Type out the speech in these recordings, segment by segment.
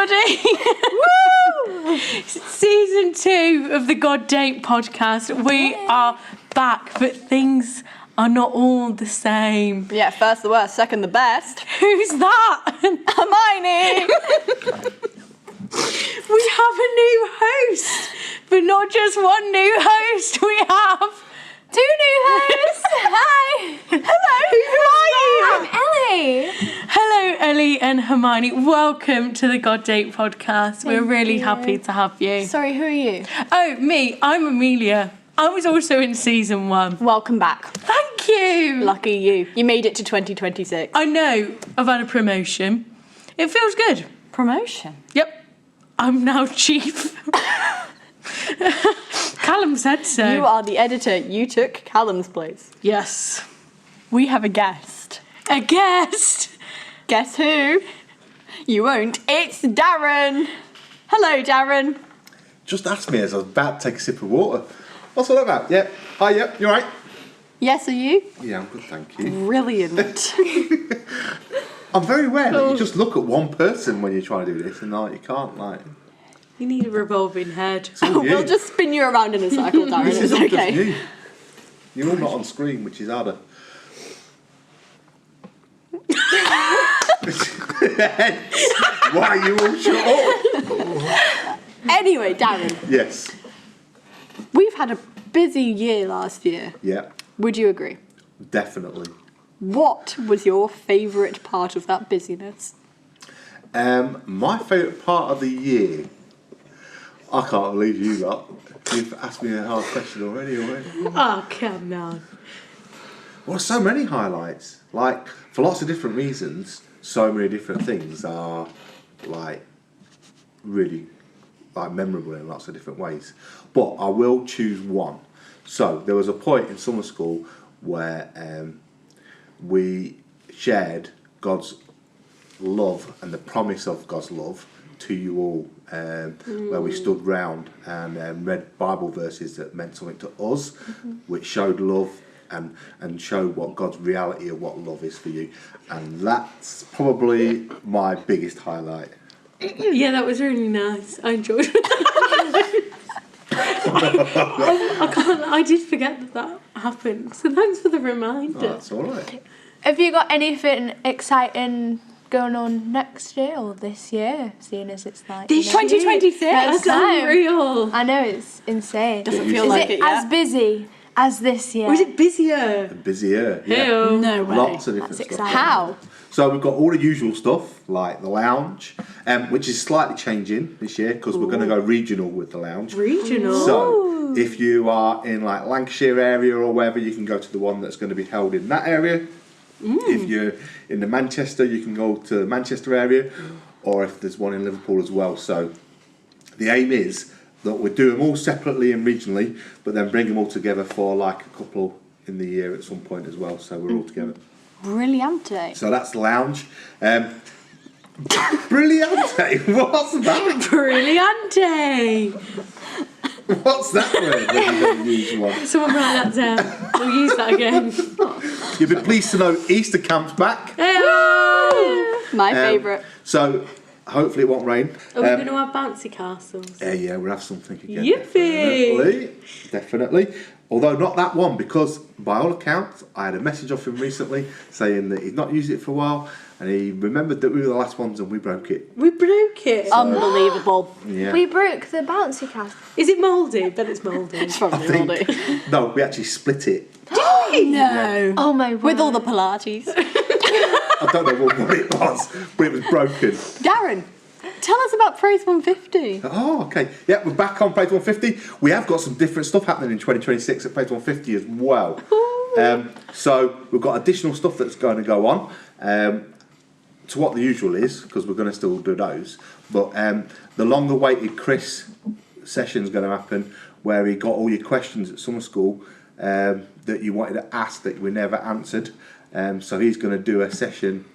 everybody. Woo! Season 2 of the God Date podcast. We are back, but things are not all the same. Yeah, first the worst, second the best. Who's that? Hermione! We have a new host, but not just one new host. We have 2 new hosts. Hi. Hello. I'm Ellie. Hello, Ellie and Hermione. Welcome to the God Date podcast. We're really happy to have you. Sorry, who are you? Oh, me. I'm Amelia. I was also in season 1. Welcome back. Thank you. Lucky you. You made it to 2026. I know I've had a promotion. It feels good. Promotion? Yep. I'm now chief. Callum said so. You are the editor. You took Callum's place. Yes. We have a guest. A guest. Guess who? You won't. It's Darren. Hello, Darren. Just asked me as I was about to take a sip of water. What's all that about? Yep. Hi, yep. You alright? Yes, are you? Yeah, I'm good, thank you. Brilliant. I'm very aware that you just look at one person when you're trying to do this and you can't, You need a revolving head. it's all you. We'll just spin you around in a circle, Darren. This It's is all just okay. you. You're all not on screen, which is harder. Why are you all shut up? Anyway, Darren, Yes. we've had a busy year last year. Yeah, Would you agree? definitely. What was your favourite part of that busyness? My favourite part of the year. I can't believe you lot. You've asked me a hard question already. Oh, come on. Well, so many highlights. Like, for lots of different reasons, so many different things are, really, memorable in lots of different ways. But I will choose one. So, there was a point in summer school where we shared God's love and the promise of God's love to you all, where we stood round and read Bible verses that meant something to us, which showed love and showed what God's reality of what love is for you. And that's probably my biggest highlight. Yeah, that was really nice. I enjoyed it. I did forget that happened. So thanks for the reminder. Oh, that's all right. Have you got anything exciting going on next year or this year? Seeing as it's like This 2026? Next That's time. unreal. I know it's insane. Doesn't feel Is like it it yet. as busy as this year? Or is it busier? Busier, yeah. Ew. No way. Lots of different That's stuff. exciting. How? So we've got all the usual stuff, like the lounge, which is slightly changing this year because we're going to go regional with the lounge. Regional. So if you are in Lancashire area or wherever, you can go to the one that's going to be held in that area. If you're in the Manchester, you can go to the Manchester area, or if there's one in Liverpool as well. So the aim is that we do them all separately and regionally, but then bring them all together for a couple in the year at some point as well. So we're all together. Brilliante. So that's the lounge. Brilliante. What's that? Brilliante. What's that word when you don't use one? Someone write that down. We'll use that again. You'll be pleased to know Easter camp's back. Hey! My favourite. So hopefully it won't rain. Are we going to have bouncy castles? Yeah, we'll have something again. Yippee! Definitely. Although not that one, because by all accounts, I had a message off him recently saying that he's not used it for a while, and he remembered that we were the last ones and we broke it. We broke it. Unbelievable. Yeah. We broke the bouncy castle. Is it mouldy? Bet it's mouldy. It's I probably think, moldy. no, we actually split it. No. Oh my word. With all the Pilates. I don't know what it was, but it was broken. Darren, tell us about Praise 150. Oh, okay. Yeah, we're back on Page 150. We have got some different stuff happening in 2026 at Page 150 as well. So we've got additional stuff that's going to go on to what the usual is, because we're going to still do those. But the long-awaited Chris session is going to happen, where he got all your questions at summer school that you wanted to ask that we never answered. So he's going to do a session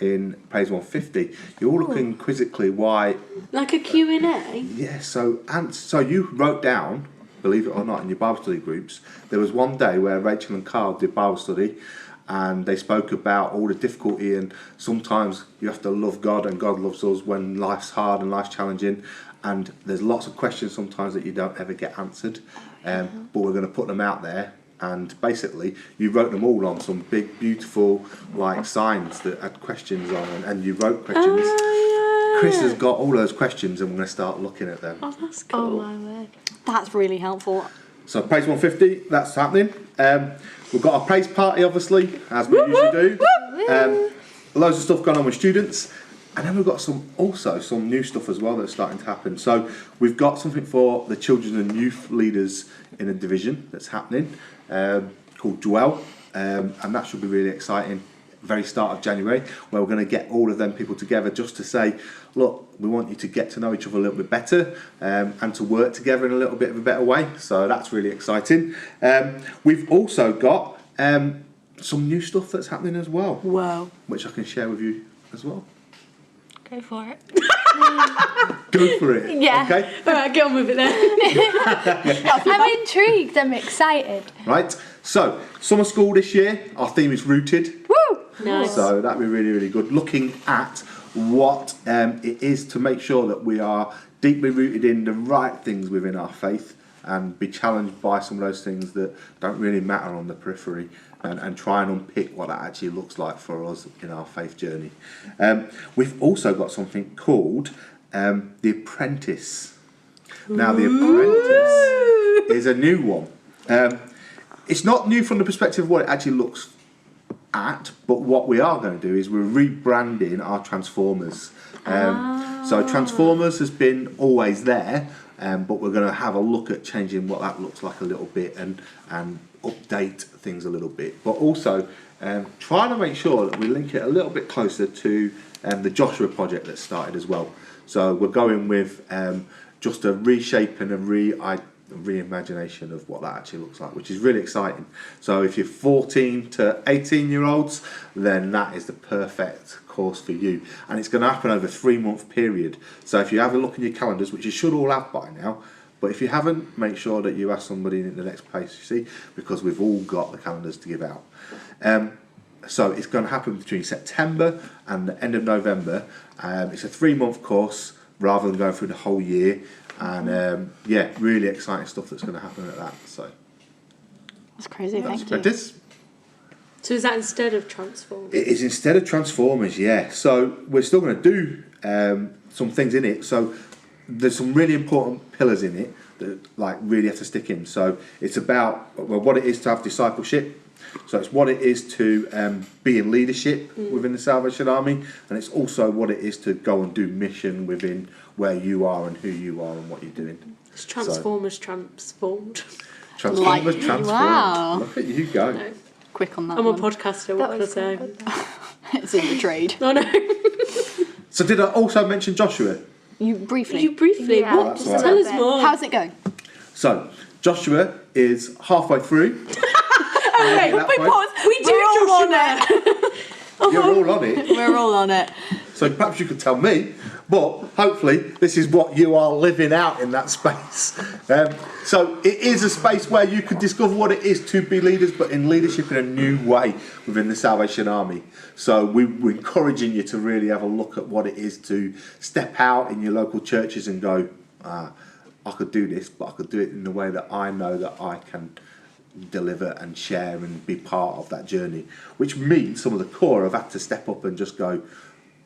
in Page 150. You're all looking quizzically why. Like a Q&A? Yeah, so you wrote down, believe it or not, in your Bible study groups, there was one day where Rachel and Carl did Bible study, and they spoke about all the difficulty, and sometimes you have to love God and God loves us when life's hard and life's challenging, and there's lots of questions sometimes that you don't ever get answered, but we're going to put them out there. And basically, you wrote them all on some big, beautiful, like signs that had questions on, and you wrote questions. Chris has got all those questions, and we're going to start looking at them. Oh, that's Oh cool. my word. That's really helpful. So Praise 150, that's happening. We've got our praise party, obviously, as we usually do. Loads of stuff going on with students. And then we've got some new stuff as well that's starting to happen. So we've got something for the children and youth leaders in a division that's happening called Dwell. And that should be really exciting. Very start of January, where we're going to get all of them people together just to say, look, we want you to get to know each other a little bit better and to work together in a little bit of a better way. So that's really exciting. We've also got some new stuff that's happening as well, Wow. which I can share with you as well. Go for it. Go for it. Yeah. Okay. All right, get on with it then. I'm intrigued. I'm excited. Right. So summer school this year. Our theme is rooted. Woo! Nice. So that'd be really, really good. Looking at what it is to make sure that we are deeply rooted in the right things within our faith and be challenged by some of those things that don't really matter on the periphery, and try and unpick what that actually looks like for us in our faith journey. We've also got something called The Apprentice. Now, The Apprentice is a new one. It's not new from the perspective of what it actually looks at, but what we are going to do is we're rebranding our Transformers. So Transformers has been always there, but we're going to have a look at changing what that looks like a little bit and update things a little bit, but also trying to make sure that we link it a little bit closer to the Joshua project that started as well. So we're going with just a reshape and a reimagination of what that actually looks like, which is really exciting. So if you're 14 to 18 year olds, then that is the perfect course for you, and it's going to happen over a 3-month period. So if you have a look in your calendars, which you should all have by now, but if you haven't, make sure that you ask somebody in the next place, you see, because we've all got the calendars to give out. So it's going to happen between September and the end of November. It's a 3-month course rather than going through the whole year. And yeah, really exciting stuff that's going to happen at that. So That's crazy, that's thank you. Apprentice. So is that instead of Transformers? It is instead of Transformers, yeah. So we're still going to do some things in it. So there's some really important pillars in it that like really have to stick in. So it's about what it is to have discipleship. So it's what it is to be in leadership within the Salvation Army, and it's also what it is to go and do mission within where you are and who you are and what you're doing. It's Transformers transformed. Transformers Like- transformed. wow. Look at you go. No, Quick on that I'm a one. podcaster, what That can I was say? good. It's in the trade. Oh no. So did I also mention Joshua? You briefly. You briefly, Yeah, what? just a Tell little us bit. more. How's it going? So Joshua is halfway through. Wait, that wait, point. pause. We do We're all Joshua. You're all on it. We're all on it. So perhaps you could tell me, but hopefully this is what you are living out in that space. So it is a space where you can discover what it is to be leaders, but in leadership in a new way within the Salvation Army. So we're encouraging you to really have a look at what it is to step out in your local churches and go, I could do this, but I could do it in the way that I know that I can deliver and share and be part of that journey, which means some of the core have had to step up and just go,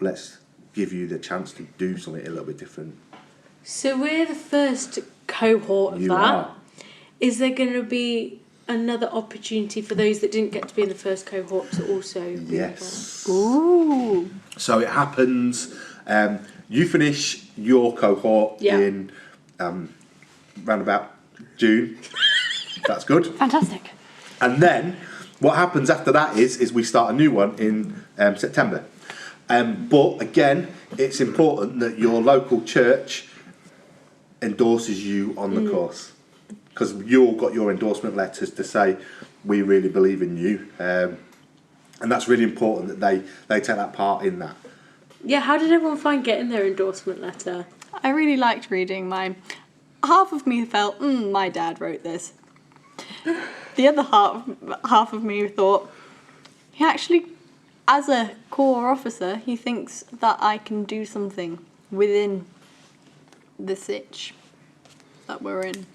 let's give you the chance to do something a little bit different. So we're the first cohort of You that. are. Is there going to be another opportunity for those that didn't get to be in the first cohort to also be Yes. Ooh. So it happens, you finish your cohort Yeah. in round about June. That's good. Fantastic. And then what happens after that is we start a new one in September. But again, it's important that your local church endorses you on the course, because you all got your endorsement letters to say we really believe in you, and that's really important that they take that part in that. Yeah, how did everyone find getting their endorsement letter? I really liked reading mine. Half of me felt, my dad wrote this. The other half of me thought, He actually, as a core officer, he thinks that I can do something within the sitch that we're in.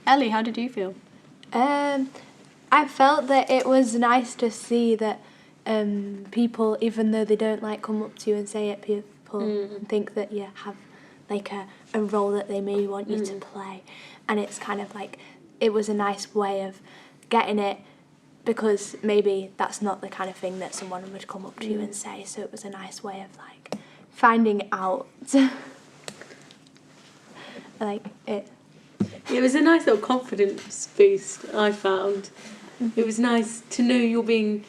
Ellie, how did you feel? I felt that it was nice to see that people, even though they don't like come up to you and say it, people think that you have like a role that they maybe want you to play, and it's kind of like it was a nice way of getting it, because maybe that's not the kind of thing that someone would come up to you and say, so it was a nice way of like finding out like it. It was a nice little confidence boost, I found. It was nice to know you're being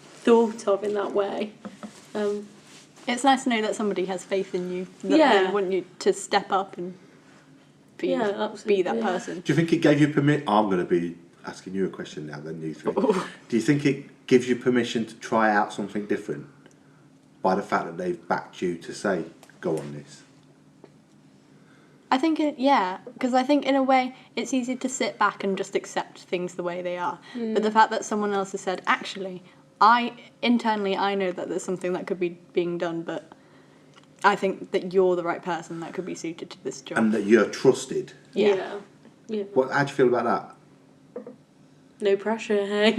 thought of in that way. It's nice to know that somebody has faith in you, that Yeah. they want you to step up and be absolutely, that yeah. person. Do you think it gave you permission? I'm going to be asking you a question now, then you three. Do you think it gives you permission to try out something different by the fact that they've backed you to say, go on this? I think because I think in a way it's easy to sit back and just accept things the way they are. But the fact that someone else has said, actually, I know that there's something that could be being done, but I think that you're the right person that could be suited to this job. And that you're trusted. Yeah. Yeah. How do you feel about that? No pressure, hey?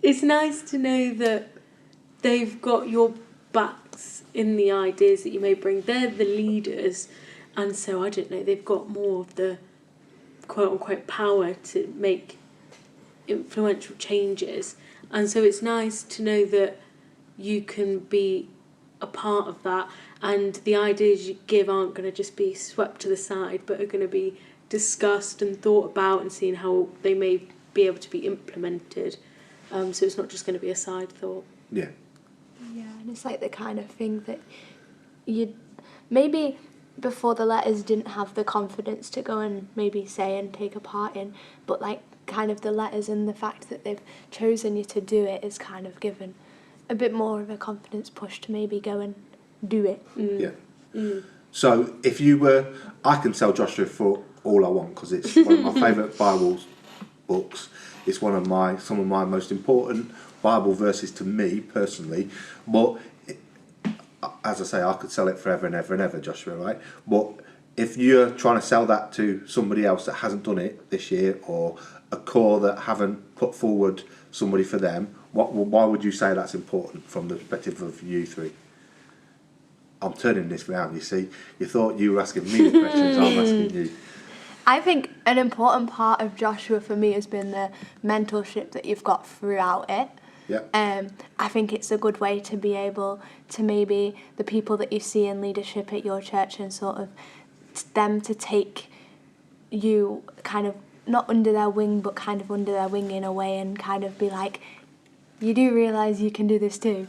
It's nice to know that they've got your backs in the ideas that you may bring. They're the leaders, and so, I don't know, they've got more of the quote-unquote power to make influential changes. And so it's nice to know that you can be a part of that, and the ideas you give aren't going to just be swept to the side, but are going to be discussed and thought about and seen how they may be able to be implemented. So it's not just going to be a side thought. Yeah. Yeah, and it's like the kind of thing that you maybe before the letters didn't have the confidence to go and maybe say and take a part in, but like kind of the letters and the fact that they've chosen you to do it is kind of given a bit more of a confidence push to maybe go and do it. Yeah. So if you were, I can sell Joshua for all I want because it's one of my favourite Bible books. It's some of my most important Bible verses to me personally. But as I say, I could sell it forever and ever and ever, Joshua, right? But if you're trying to sell that to somebody else that hasn't done it this year, or a core that haven't put forward somebody for them, why would you say that's important from the perspective of you three? I'm turning this round, you see. You thought you were asking me the questions, I'm asking you. I think an important part of Joshua for me has been the mentorship that you've got throughout it. Yeah. I think it's a good way to be able to maybe the people that you see in leadership at your church and sort of them to take you kind of not under their wing but kind of under their wing in a way and kind of be like, you do realise you can do this too.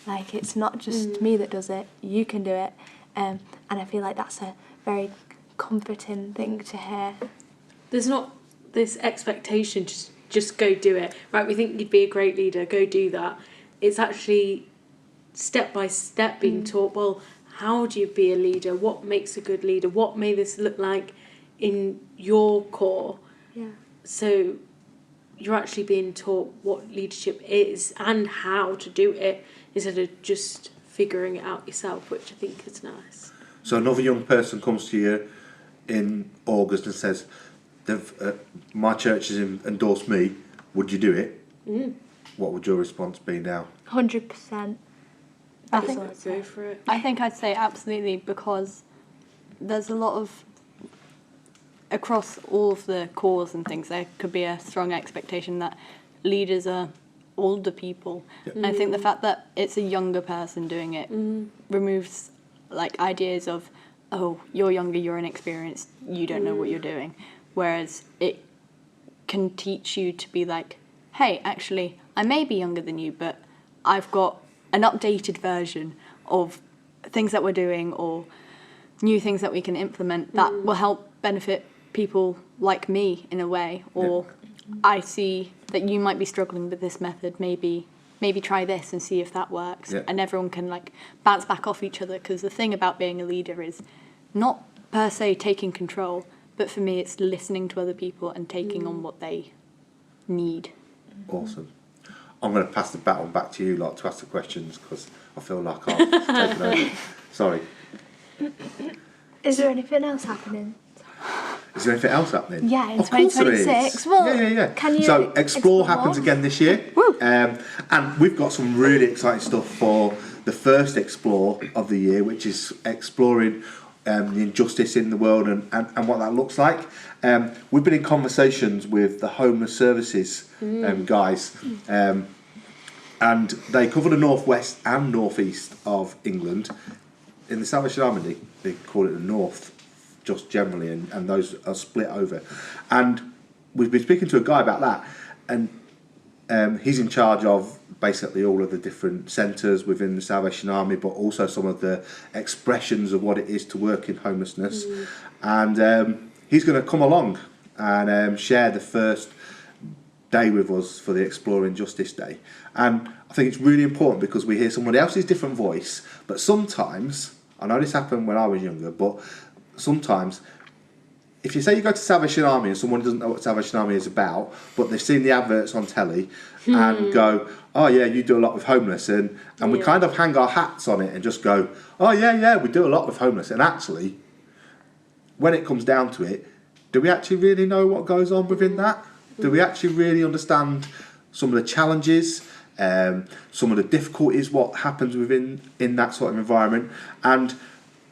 Like, it's not just me that does it, you can do it. And I feel like that's a very comforting thing to hear. There's not this expectation, just go do it. Right, we think you'd be a great leader, go do that. It's actually step by step being taught, well, how do you be a leader? What makes a good leader? What may this look like in your core? Yeah. So you're actually being taught what leadership is and how to do it instead of just figuring it out yourself, which I think is nice. So another young person comes to you in August and says, my church has endorsed me, would you do it? What would your response be now? 100%. I So think I'd go for it. I think I'd say absolutely, because there's a lot of, across all of the cores and things, there could be a strong expectation that leaders are older people. Yep. And I think the fact that it's a younger person doing it removes like ideas of, oh, you're younger, you're inexperienced, you don't know what you're doing. Whereas it can teach you to be like, hey, actually, I may be younger than you, but I've got an updated version of things that we're doing or new things that we can implement that will help benefit people like me in a way. Or I see that you might be struggling with this method, maybe try this and see if that works. Yeah. And everyone can like bounce back off each other, because the thing about being a leader is not per se taking control, but for me it's listening to other people and taking on what they need. Awesome. I'm going to pass the baton back to you lot to ask the questions because I feel like I've taken over. Sorry. Is there anything else happening? Is there anything else happening? Yeah, in Of course there is. 2026. Well, yeah. can you So Explore explore? happens again this year. And we've got some really exciting stuff for the first Explore of the year, which is exploring the injustice in the world and what that looks like. We've been in conversations with the Homeless Services guys, and they cover the northwest and northeast of England. In the Salvation Army, they call it the North, just generally, and those are split over. And we've been speaking to a guy about that, and he's in charge of basically all of the different centres within the Salvation Army, but also some of the expressions of what it is to work in homelessness. And he's going to come along and share the first day with us for the Exploring Justice Day. And I think it's really important because we hear somebody else's different voice, but sometimes, I know this happened when I was younger, but sometimes if you say you go to Salvation Army and someone doesn't know what Salvation Army is about, but they've seen the adverts on telly and go, oh yeah, you do a lot with homeless, and we kind of hang our hats on it and just go, oh yeah, we do a lot with homeless. And actually, when it comes down to it, do we actually really know what goes on within that? Do we actually really understand some of the challenges, some of the difficulties, what happens in that sort of environment? And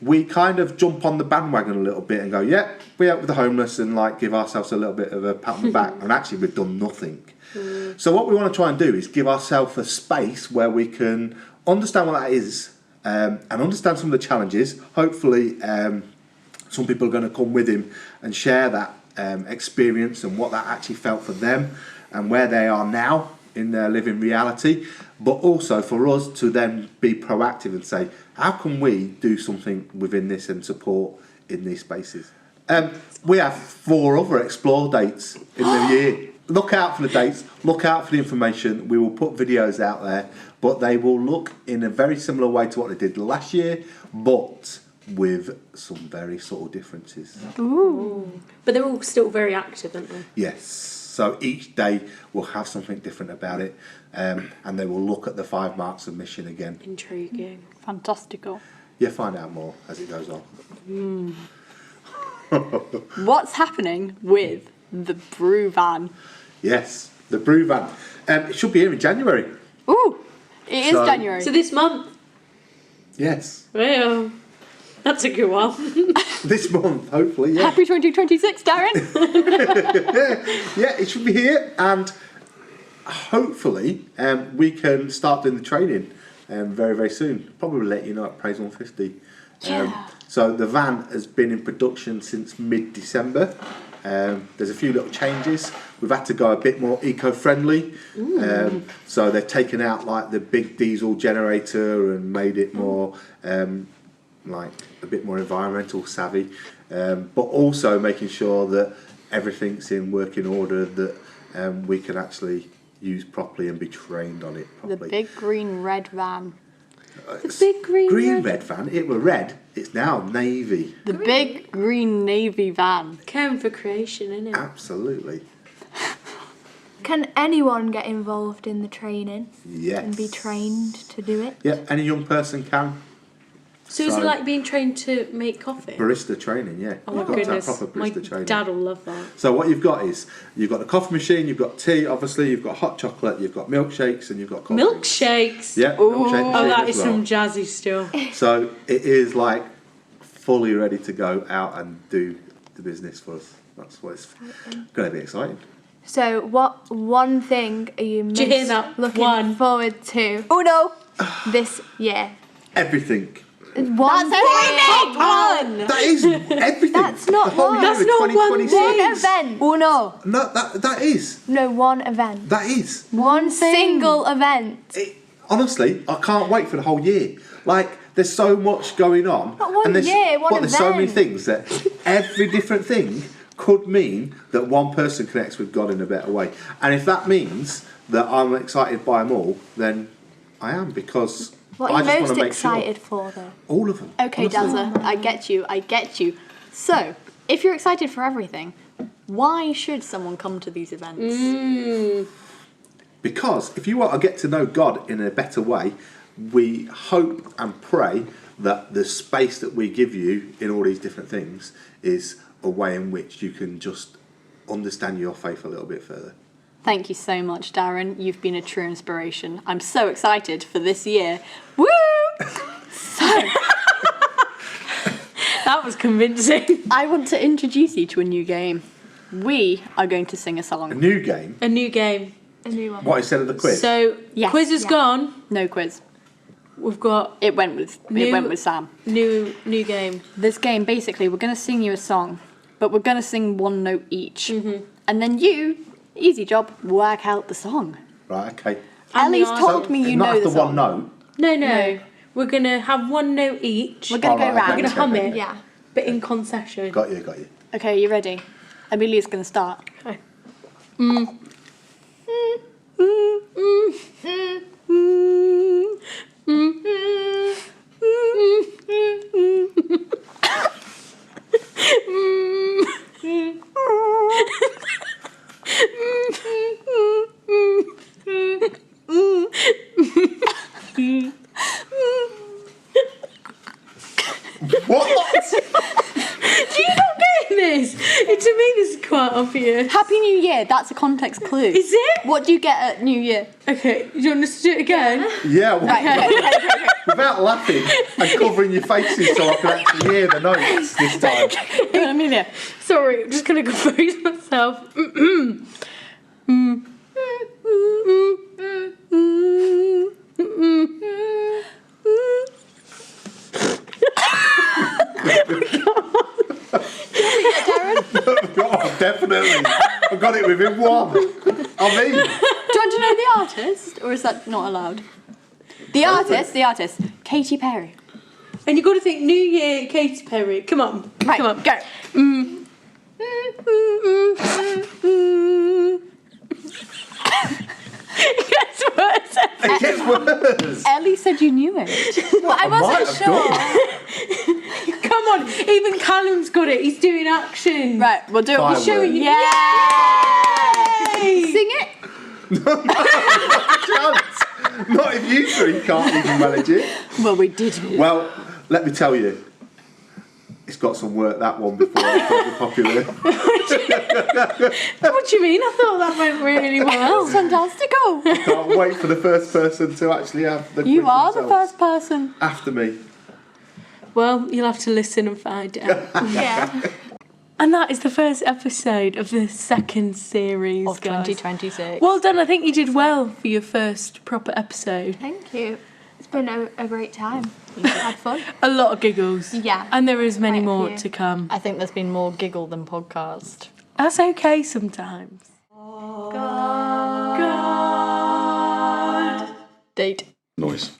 we kind of jump on the bandwagon a little bit and go, yeah, we help with the homeless, and like give ourselves a little bit of a pat on the back, and actually we've done nothing. So what we want to try and do is give ourselves a space where we can understand what that is, and understand some of the challenges. Hopefully some people are going to come with him and share that experience and what that actually felt for them and where they are now in their living reality, but also for us to then be proactive and say, how can we do something within this and support in these spaces? We have 4 other Explore dates in the year. Look out for the dates, look out for the information. We will put videos out there, but they will look in a very similar way to what they did last year, but with some very subtle differences. Ooh. But they're all still very active, aren't they? Yes. So each day will have something different about it, and they will look at the 5 marks of mission again. Intriguing. Fantastical. Yeah, find out more as it goes on. What's happening with the Brew Van? Yes, the Brew Van. It should be here in January. Ooh, it is So- January. So this month. Yes, Well, that's a good one. this month, hopefully. Yeah, Happy 2026, Darren. yeah, it should be here, and hopefully we can start doing the training very, very soon. Probably let you know at Praise 150. Yeah. So the van has been in production since mid-December. There's a few little changes. We've had to go a bit more eco-friendly. So they've taken out like the big diesel generator and made it more like a bit more environmental savvy. But also making sure that everything's in working order, that we can actually use properly and be trained on it The properly. big green red van. The big green red van. It were red. It's now navy. The big green navy van. Caring for creation, innit? Absolutely. Can anyone get involved in the training Yes. and be trained to do it? Yeah, any young person can. So is it like being trained to make coffee? Barista training, yeah. Oh my You've got goodness, that proper my barista training. dad will love that. So what you've got is, you've got the coffee machine, you've got tea, obviously, you've got hot chocolate, you've got milkshakes, and you've got coffee. Milkshakes! Yeah, milkshake Oh, machine that as is well. some jazzy stuff. So it is like fully ready to go out and do the business for us. That's what it's going to be exciting. So, what one thing are you most you hear that? looking One. forward to Oh no! this year? Everything. One That's everything! One! That is everything. That's not the whole one. year That's of not one 2026. One event. Oh no! No, that is. No, one event. That is. One single event. Honestly, I can't wait for the whole year. Like, there's so much going on. Not one and there's, year, one there's so many event. things that every different thing could mean that one person connects with God in a better way. And if that means that I'm excited by them all, then I am, because What I are just you want most to make excited for, though? sure. All of them. Okay, honestly. Dazza, I get you. So, if you're excited for everything, Why should someone come to these events? Because if you want to get to know God in a better way, we hope and pray that the space that we give you in all these different things is a way in which you can just understand your faith a little bit further. Thank you so much, Darren. You've been a true inspiration. I'm so excited for this year. Woo! So, That was convincing. I want to introduce you to a new game. We are going to sing a A song. new game. A new game. A new one. What instead of the quiz? So Yes. quiz is Yeah. gone. No quiz. We've got It went with Sam. new game. This game, basically, we're going to sing you a song, but we're going to sing one note each. And then you, easy job, work out the song. Right. Okay. And Ellie's the told me you not know after the song. one note. No. No. We're gonna have one note each. We're going to go Alright, round. We're gonna hum it, Yeah. but in concession. Got you. Okay, you ready? Amelia's going to start. Okay. What? Do you not get this? To me, this is quite obvious. Happy New Year, that's a context clue. Is it? What do you get at New Year? Okay, do you want us to do it again? Yeah. Okay. Without laughing and covering your faces so I can actually hear the notes this time. Go on, Amelia. Sorry, I'm just gonna compose myself. Oh, definitely. I got it within one. I mean, Do you want to know the artist, or is that not allowed? The artist, Katy Perry. And you got to think New Year, Katy Perry. Come on, Right, come on, go. It gets worse. it gets worse. Ellie said you knew it. But I might wasn't have sure. done. Come on, even Callum's got it. He's doing action. Right, we'll do it. We'll Fireworks. show you. Yay! Sing it. Chance. Not if you three can't even manage it. Well, we did. Well, let me tell you, it's got some work, that one, before it's proper popular. What do you mean? I thought that went really well. Fantastical. Can't wait for the first person to actually have the You quiz are the themselves. first person. After me. Well, you'll have to listen and find out. Yeah. And that is the first episode of the second series, Of guys. 2026. Well done. I think you did well for your first proper episode. Thank you. It's been a great time. Had fun. A lot of giggles. Yeah. And there is many Quite a more few. to come. I think there's been more giggle than podcast. That's okay sometimes. God. Date. Noise.